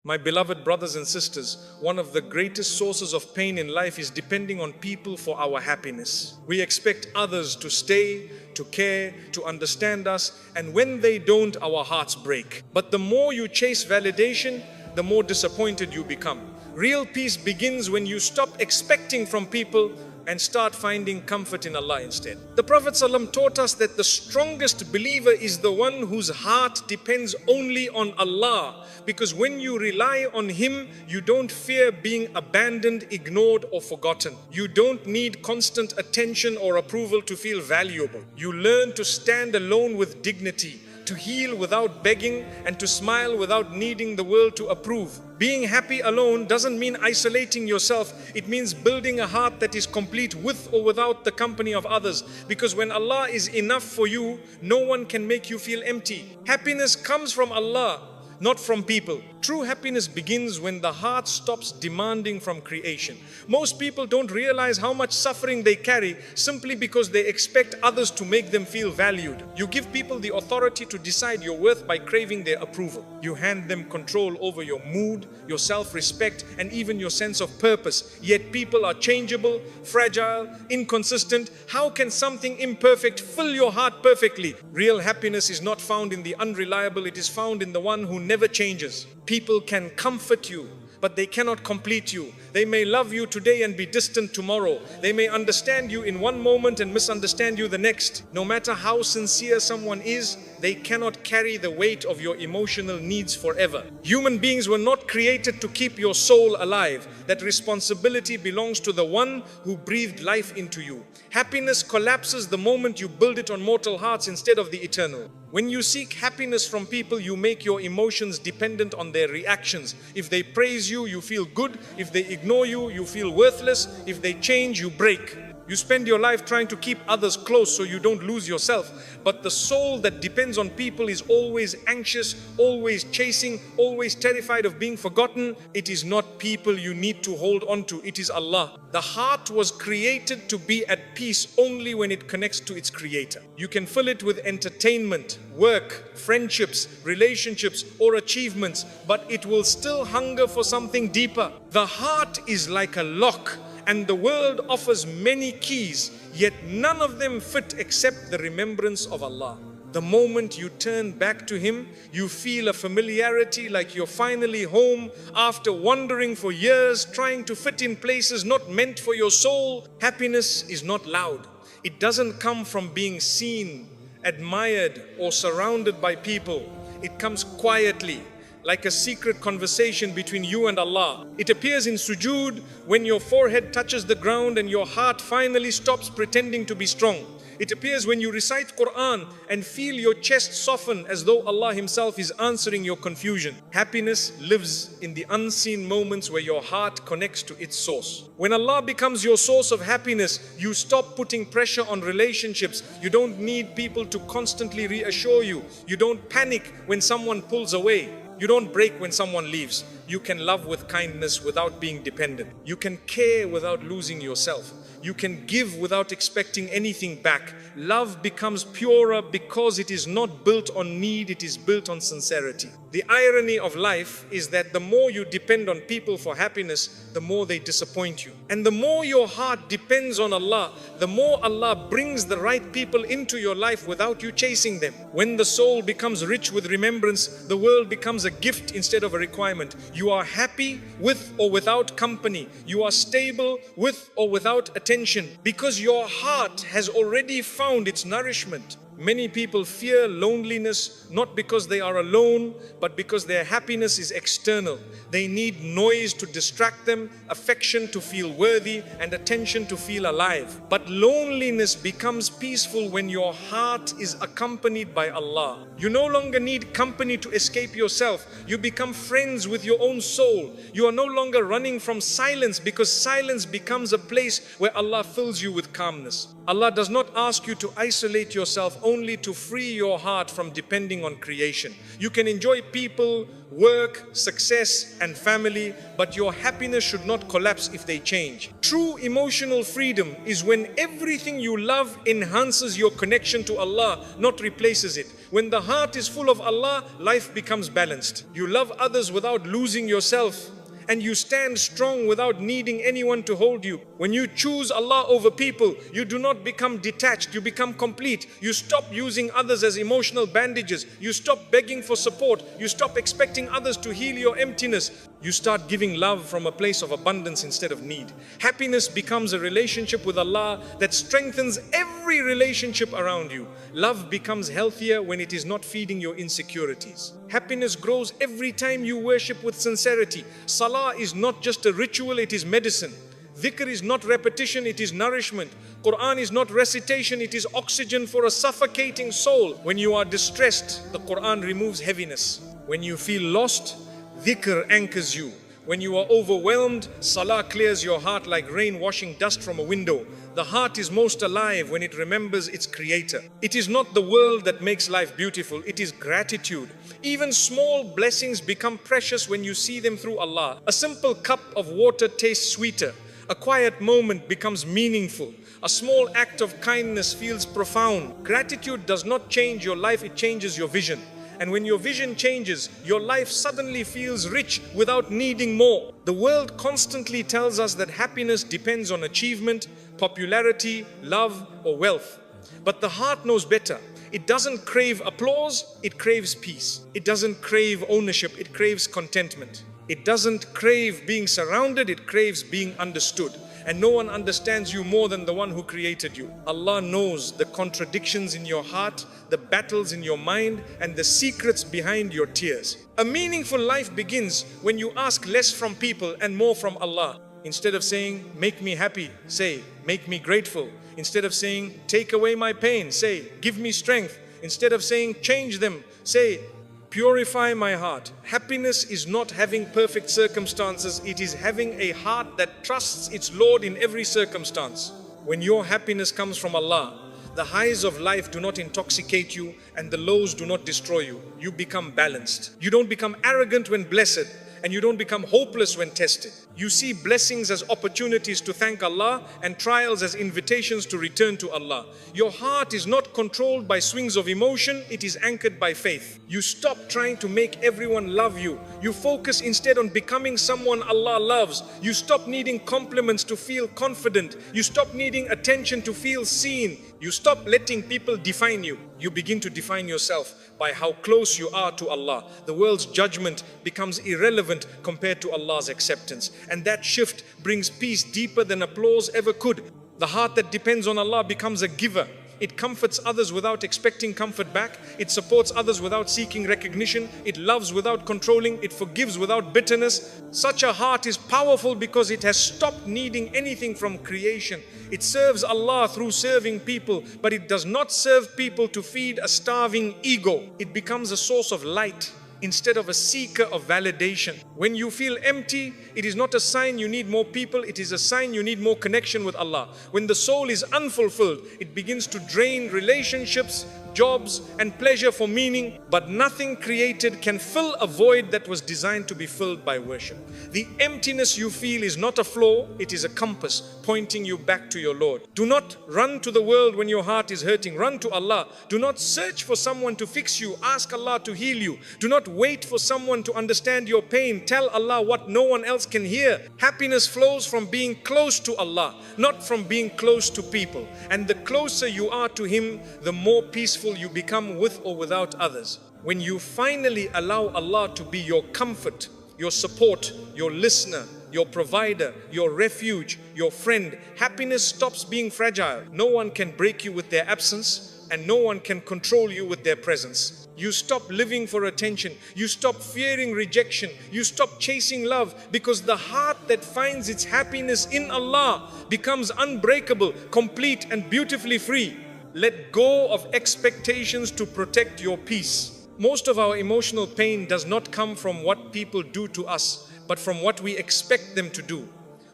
My beloved brothers and sisters, one of the greatest sources of pain in life is depending on people for our happiness. We expect others to stay, to care, to understand us, and when they don't, our hearts break. But the more you chase validation, the more disappointed you become. Real peace begins when you stop expecting from people and start finding comfort in Allah instead. The Prophet ﷺ taught us that the strongest believer is the one whose heart depends only on Allah, because when you rely on Him, you don't fear being abandoned, ignored, or forgotten. You don't need constant attention or approval to feel valuable. You learn to stand alone with dignity, to heal without begging, and to smile without needing the world to approve. Being happy alone doesn't mean isolating yourself. It means building a heart that is complete with or without the company of others. Because when Allah is enough for you, no one can make you feel empty. Happiness comes from Allah, not from people. True happiness begins when the heart stops demanding from creation. Most people don't realize how much suffering they carry simply because they expect others to make them feel valued. You give people the authority to decide your worth by craving their approval. You hand them control over your mood, your self-respect, and even your sense of purpose. Yet people are changeable, fragile, inconsistent. How can something imperfect fill your heart perfectly? Real happiness is not found in the unreliable, it is found in the one who never changes. People can comfort you, but they cannot complete you. They may love you today and be distant tomorrow. They may understand you in one moment and misunderstand you the next. No matter how sincere someone is, they cannot carry the weight of your emotional needs forever. Human beings were not created to keep your soul alive. That responsibility belongs to the one who breathed life into you. Happiness collapses the moment you build it on mortal hearts instead of the eternal. When you seek happiness from people, you make your emotions dependent on their reactions. If they praise you, you feel good. If they ignore you, you feel worthless. If they change, you break. You spend your life trying to keep others close so you don't lose yourself. But the soul that depends on people is always anxious, always chasing, always terrified of being forgotten. It is not people you need to hold on to, it is Allah. The heart was created to be at peace only when it connects to its creator. You can fill it with entertainment, work, friendships, relationships, or achievements, but it will still hunger for something deeper. The heart is like a lock, and the world offers many keys, yet none of them fit except the remembrance of Allah. The moment you turn back to Him, you feel a familiarity like you're finally home after wandering for years, trying to fit in places not meant for your soul. Happiness is not loud. It doesn't come from being seen, admired, or surrounded by people. It comes quietly, like a secret conversation between you and Allah. It appears in sujood, when your forehead touches the ground and your heart finally stops pretending to be strong. It appears when you recite Quran and feel your chest soften as though Allah Himself is answering your confusion. Happiness lives in the unseen moments where your heart connects to its source. When Allah becomes your source of happiness, you stop putting pressure on relationships. You don't need people to constantly reassure you. You don't panic when someone pulls away. You don't break when someone leaves. You can love with kindness without being dependent. You can care without losing yourself. You can give without expecting anything back. Love becomes purer because it is not built on need, it is built on sincerity. The irony of life is that the more you depend on people for happiness, the more they disappoint you. And the more your heart depends on Allah, the more Allah brings the right people into your life without you chasing them. When the soul becomes rich with remembrance, the world becomes a gift instead of a requirement. You are happy with or without company. You are stable with or without attention, because your heart has already found its nourishment. Many people fear loneliness not because they are alone, but because their happiness is external. They need noise to distract them, affection to feel worthy, and attention to feel alive. But loneliness becomes peaceful when your heart is accompanied by Allah. You no longer need company to escape yourself. You become friends with your own soul. You are no longer running from silence, because silence becomes a place where Allah fills you with calmness. Allah does not ask you to isolate yourself only to free your heart from depending on creation. You can enjoy people, work, success, and family, but your happiness should not collapse if they change. True emotional freedom is when everything you love enhances your connection to Allah, not replaces it. When the heart is full of Allah, life becomes balanced. You love others without losing yourself, and you stand strong without needing anyone to hold you. When you choose Allah over people, you do not become detached, you become complete. You stop using others as emotional bandages. You stop begging for support. You stop expecting others to heal your emptiness. You start giving love from a place of abundance instead of need. Happiness becomes a relationship with Allah that strengthens every relationship around you. Love becomes healthier when it is not feeding your insecurities. Happiness grows every time you worship with sincerity. Salah is not just a ritual, it is medicine. Dhikr is not repetition, it is nourishment. Quran is not recitation, it is oxygen for a suffocating soul. When you are distressed, the Quran removes heaviness. When you feel lost, dhikr anchors you. When you are overwhelmed, salah clears your heart like rain washing dust from a window. The heart is most alive when it remembers its creator. It is not the world that makes life beautiful, it is gratitude. Even small blessings become precious when you see them through Allah. A simple cup of water tastes sweeter. A quiet moment becomes meaningful. A small act of kindness feels profound. Gratitude does not change your life, it changes your vision. And when your vision changes, your life suddenly feels rich without needing more. The world constantly tells us that happiness depends on achievement, popularity, love, or wealth. But the heart knows better. It doesn't crave applause, it craves peace. It doesn't crave ownership, it craves contentment. It doesn't crave being surrounded, it craves being understood. And no one understands you more than the one who created you. Allah knows the contradictions in your heart, the battles in your mind, and the secrets behind your tears. A meaningful life begins when you ask less from people and more from Allah. Instead of saying, make me happy, say, make me grateful. Instead of saying, take away my pain, say, give me strength. Instead of saying, change them, say, purify my heart. Happiness is not having perfect circumstances, it is having a heart that trusts its Lord in every circumstance. When your happiness comes from Allah, the highs of life do not intoxicate you and the lows do not destroy you. You become balanced. You don't become arrogant when blessed, and you don't become hopeless when tested. You see blessings as opportunities to thank Allah and trials as invitations to return to Allah. Your heart is not controlled by swings of emotion, it is anchored by faith. You stop trying to make everyone love you. You focus instead on becoming someone Allah loves. You stop needing compliments to feel confident. You stop needing attention to feel seen. You stop letting people define you. You begin to define yourself by how close you are to Allah. The world's judgment becomes irrelevant compared to Allah's acceptance. And that shift brings peace deeper than applause ever could. The heart that depends on Allah becomes a giver. It comforts others without expecting comfort back. It supports others without seeking recognition. It loves without controlling. It forgives without bitterness. Such a heart is powerful because it has stopped needing anything from creation. It serves Allah through serving people, but it does not serve people to feed a starving ego. It becomes a source of light instead of a seeker of validation. When you feel empty, it is not a sign you need more people, it is a sign you need more connection with Allah. When the soul is unfulfilled, it begins to drain relationships, jobs, and pleasure for meaning, but nothing created can fill a void that was designed to be filled by worship. The emptiness you feel is not a flaw, it is a compass pointing you back to your Lord. Do not run to the world when your heart is hurting, run to Allah. Do not search for someone to fix you, ask Allah to heal you. Do not wait for someone to understand your pain, tell Allah what no one else can hear. Happiness flows from being close to Allah, not from being close to people. And the closer you are to Him, the more peaceful you become with or without others. When you finally allow Allah to be your comfort, your support, your listener, your provider, your refuge, your friend, happiness stops being fragile. No one can break you with their absence, and no one can control you with their presence. You stop living for attention. You stop fearing rejection. You stop chasing love, because the heart that finds its happiness in Allah becomes unbreakable, complete, and beautifully free. Let go of expectations to protect your peace. Most of our emotional pain does not come from what people do to us, but from what we expect them to do.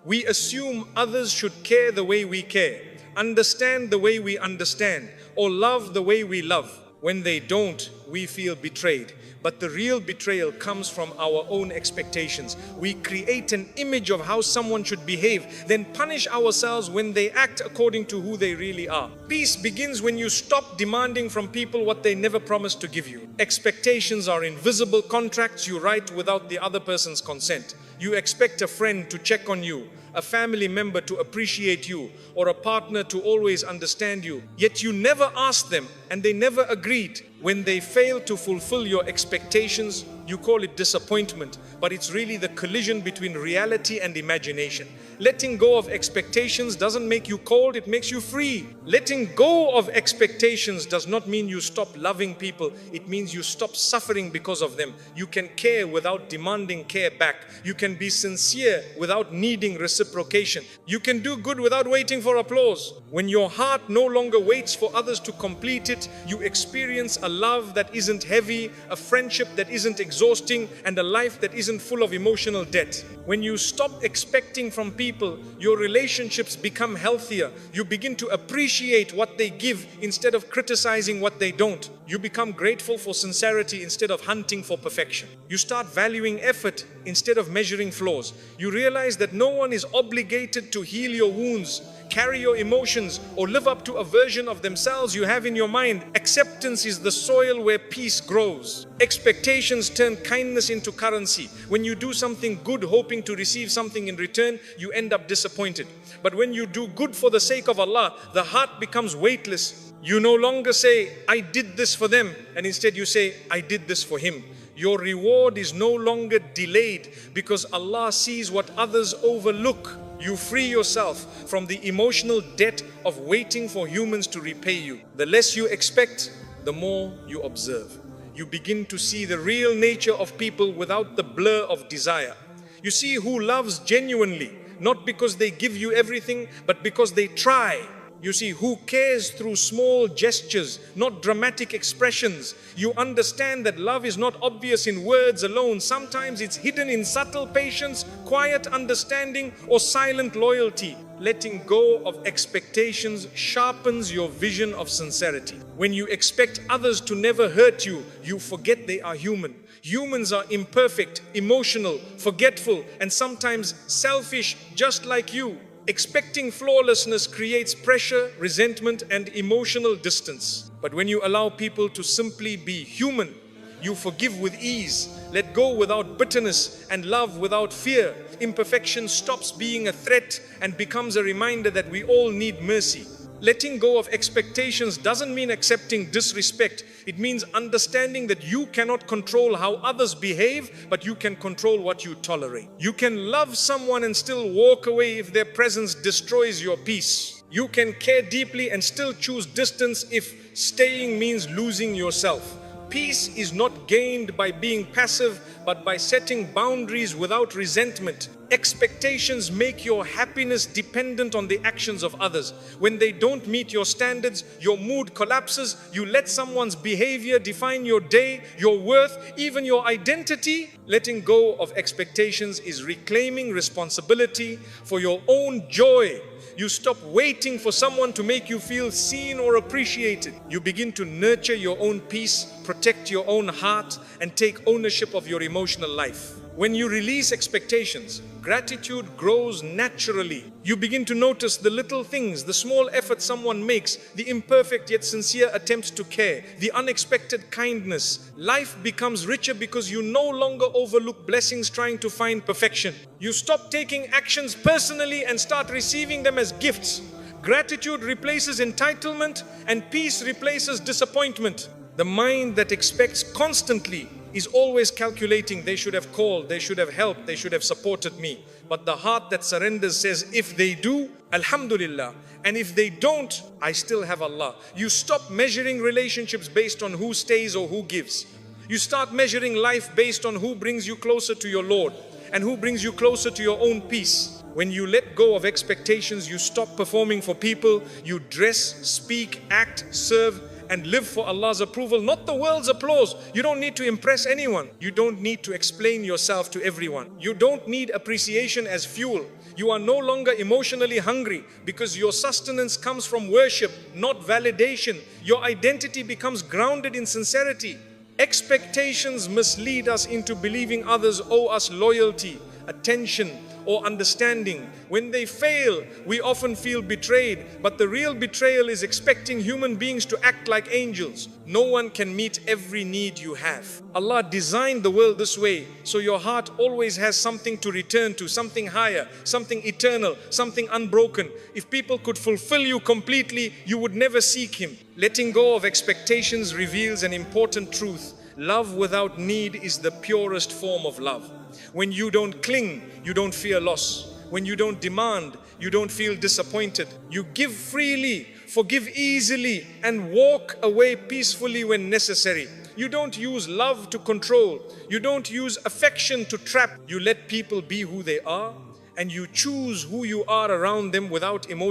We assume others should care the way we care. understand the way we understand, or love the way we love. When they don't, we feel betrayed. But the real betrayal comes from our own expectations. We create an image of how someone should behave, then punish ourselves when they act according to who they really are. Peace begins when you stop demanding from people what they never promised to give you. Expectations are invisible contracts you write without the other person's consent. You expect a friend to check on you, a family member to appreciate you, or a partner to always understand you. Yet you never asked them and they never agreed. When they fail to fulfill your expectations, you call it disappointment, but it's really the collision between reality and imagination. Letting go of expectations doesn't make you cold, it makes you free. Letting go of expectations does not mean you stop loving people, it means you stop suffering because of them. You can care without demanding care back. You can be sincere without needing reciprocation. You can do good without waiting for applause. When your heart no longer waits for others to complete it, you experience a love that isn't heavy, a friendship that isn't exhausting, and a life that isn't full of emotional debt. When you stop expecting from people, your relationships become healthier. You begin to appreciate what they give instead of criticizing what they don't. You become grateful for sincerity instead of hunting for perfection. You start valuing effort instead of measuring flaws. You realize that no one is obligated to heal your wounds, carry your emotions, or live up to a version of themselves you have in your mind. Acceptance is the soil where peace grows. Expectations turn kindness into currency. When you do something good hoping to receive something in return, you end up disappointed. But when you do good for the sake of Allah, the heart becomes weightless. You no longer say, I did this for them, and instead you say, I did this for Him. Your reward is no longer delayed because Allah sees what others overlook. You free yourself from the emotional debt of waiting for humans to repay you. The less you expect, the more you observe. You begin to see the real nature of people without the blur of desire. You see who loves genuinely, not because they give you everything, but because they try. You see who cares through small gestures, not dramatic expressions. You understand that love is not obvious in words alone. Sometimes it's hidden in subtle patience, quiet understanding, or silent loyalty. Letting go of expectations sharpens your vision of sincerity. When you expect others to never hurt you, you forget they are human. Humans are imperfect, emotional, forgetful, and sometimes selfish, just like you. Expecting flawlessness creates pressure, resentment, and emotional distance. But when you allow people to simply be human, you forgive with ease, let go without bitterness, and love without fear. Imperfection stops being a threat and becomes a reminder that we all need mercy. Letting go of expectations doesn't mean accepting disrespect. It means understanding that you cannot control how others behave, but you can control what you tolerate. You can love someone and still walk away if their presence destroys your peace. You can care deeply and still choose distance if staying means losing yourself. Peace is not gained by being passive, but by setting boundaries without resentment. Expectations make your happiness dependent on the actions of others. When they don't meet your standards, your mood collapses. You let someone's behavior define your day, your worth, even your identity. Letting go of expectations is reclaiming responsibility for your own joy. You stop waiting for someone to make you feel seen or appreciated. You begin to nurture your own peace, protect your own heart, and take ownership of your emotional life. When you release expectations, gratitude grows naturally. You begin to notice the little things, the small effort someone makes, the imperfect yet sincere attempts to care, the unexpected kindness. Life becomes richer because you no longer overlook blessings trying to find perfection. You stop taking actions personally and start receiving them as gifts. Gratitude replaces entitlement and peace replaces disappointment. The mind that expects constantly is always calculating, they should have called, they should have helped, they should have supported me. But the heart that surrenders says, if they do, Alhamdulillah. And if they don't, I still have Allah. You stop measuring relationships based on who stays or who gives. You start measuring life based on who brings you closer to your Lord and who brings you closer to your own peace. When you let go of expectations, you stop performing for people. You dress, speak, act, serve, and live for Allah's approval, not the world's applause. You don't need to impress anyone. You don't need to explain yourself to everyone. You don't need appreciation as fuel. You are no longer emotionally hungry because your sustenance comes from worship, not validation. Your identity becomes grounded in sincerity. Expectations mislead us into believing others owe us loyalty, attention, or understanding. When they fail, we often feel betrayed, but the real betrayal is expecting human beings to act like angels. No one can meet every need you have. Allah designed the world this way, so your heart always has something to return to, something higher, something eternal, something unbroken. If people could fulfill you completely, you would never seek Him. Letting go of expectations reveals an important truth. Love without need is the purest form of love. When you don't cling, you don't fear loss. When you don't demand, you don't feel disappointed. You give freely, forgive easily, and walk away peacefully when necessary. You don't use love to control. You don't use affection to trap. You let people be who they are, and you choose who you are around them without emotion.